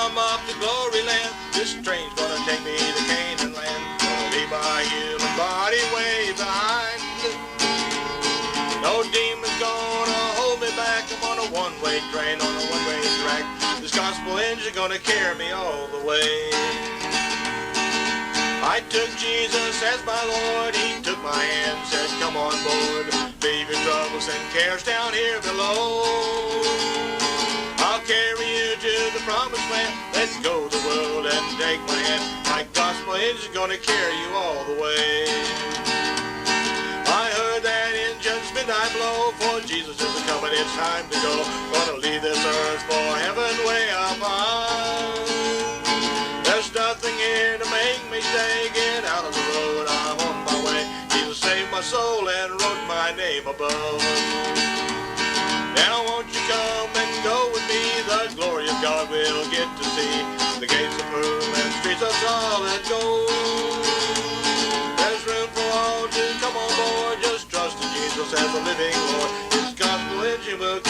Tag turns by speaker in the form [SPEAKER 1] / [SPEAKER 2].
[SPEAKER 1] I'm off to glory land. This train's gonna take me to Canaan land. Gonna leave my human body way behind. No demon's gonna hold me back. I'm on a one-way train, on a one-way track. This gospel engine's gonna carry me all the way. I took Jesus as my Lord. He took my hand, said, come on board. Leave your troubles and cares down here below. I'll carry you to the promised land. Let's go the world and take my hand. My gospel engine's gonna carry you all the way. I heard that engines midnight blow, for Jesus is coming, it's time to go. Gonna leave this earth for heaven way up high. There's nothing here to make me stay. Get out of the road, I'm on my way. Jesus saved my soul and wrote my name above. Now won't you come and go with me? The glory of God we'll get to see. The gates of pearl and streets of solid gold. There's room for all to come on board. Just trust in Jesus as a living Lord. His gospel engine will